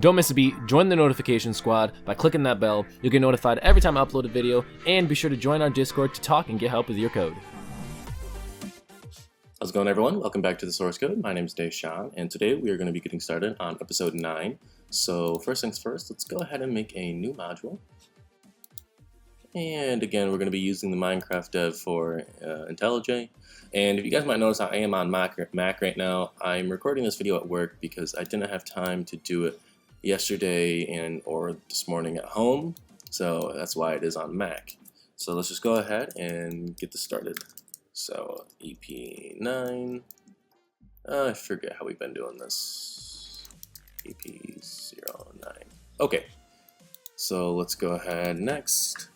Don't miss a beat, join the notification squad by clicking that bell. You'll get notified every time I upload a video, and be sure to join our Discord to talk and get help with your code. How's it going, everyone? Welcome back to the source code. My name is Deshawn, and today we are going to be getting started on episode 9. So first things first, let's go ahead and make a new module. And again, we're going to be using the Minecraft dev for IntelliJ. And if you guys might notice, I am on Mac right now. I'm recording this video at work because I didn't have time to do it yesterday or this morning at home. So that's why it is on Mac. So let's just go ahead and get this started. So EP9, I forget how we've been doing this. EP09. Okay, so let's go ahead next.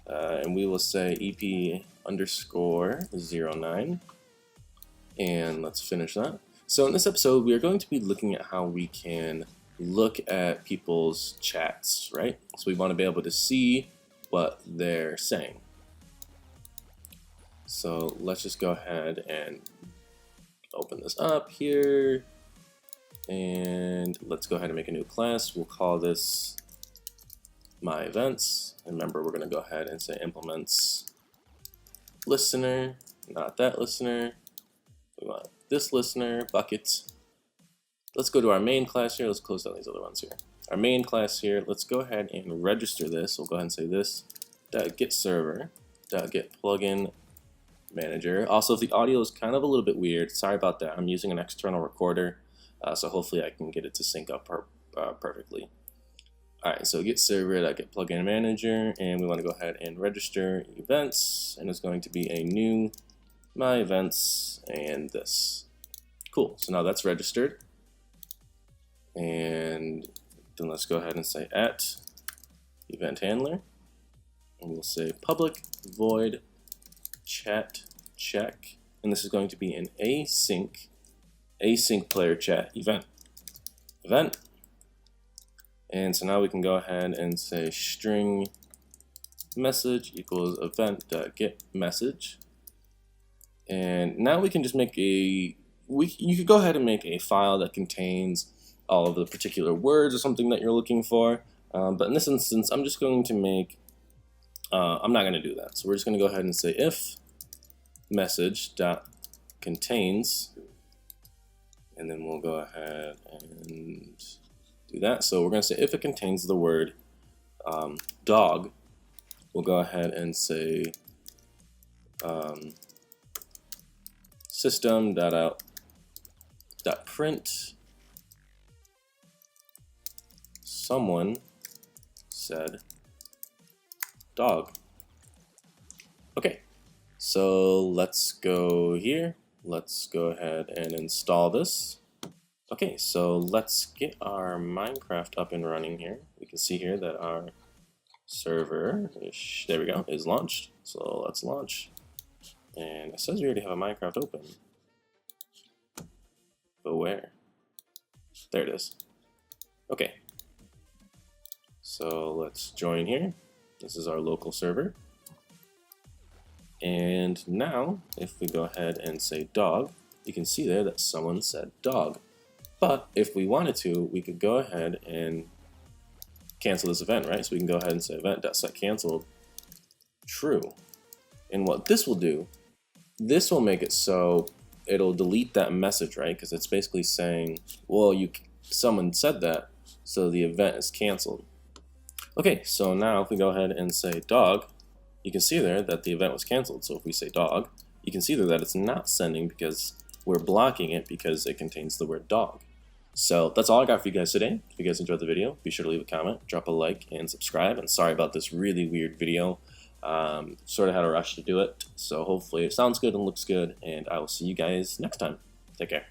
And we will say EP_09, and let's finish that. So in this episode, we are going to be looking at how we can look at people's chats, right? So we want to be able to see what they're saying. So let's just go ahead and open this up here, and let's go ahead and make a new class. We'll call this My Events. And remember, we're going to go ahead and say implements listener, not that listener. We want this listener, Bukkit. Let's go to our main class here. Let's close down these other ones here. Our main class here, let's go ahead and register this. We'll go ahead and say this .getServer.getPlugin Manager. Also, if the audio is kind of a little bit weird, sorry about that. I'm using an external recorder, so hopefully I can get it to sync up perfectly. Alright, so getServer.getPlugin Manager, and we want to go ahead and register events, and it's going to be a new My Events and this. Cool, so now that's registered. And then let's go ahead and say @EventHandler, and we'll say public void chat check, and this is going to be an async player chat event. And so now we can go ahead and say string message equals event.getMessage. And now we can just make you could go ahead and make a file that contains all of the particular words or something that you're looking for. But in this instance, I'm just going to make, I'm not going to do that. So we're just going to go ahead and say if message.contains, and then we'll go ahead and do that. So we're going to say if it contains the word dog, we'll go ahead and say system.out.print someone said dog. Okay, so let's go here. Let's go ahead and install this. Okay, so let's get our Minecraft up and running here. We can see here that our server, there we go, is launched. So let's launch. And it says we already have a Minecraft open. But where? There it is. Okay. So let's join here. This is our local server. And now, if we go ahead and say dog, you can see there that someone said dog. But if we wanted to, we could go ahead and cancel this event, right? So we can go ahead and say event.setCanceled true. And what this will do, this will make it so it'll delete that message, right? Because it's basically saying, well, someone said that, so the event is canceled. Okay, so now if we go ahead and say dog, you can see there that the event was canceled. So if we say dog, you can see there that it's not sending because we're blocking it because it contains the word dog. So that's all I got for you guys today. If you guys enjoyed the video, be sure to leave a comment, drop a like, and subscribe. And sorry about this really weird video. Sort of had a rush to do it. So hopefully it sounds good and looks good. And I will see you guys next time. Take care.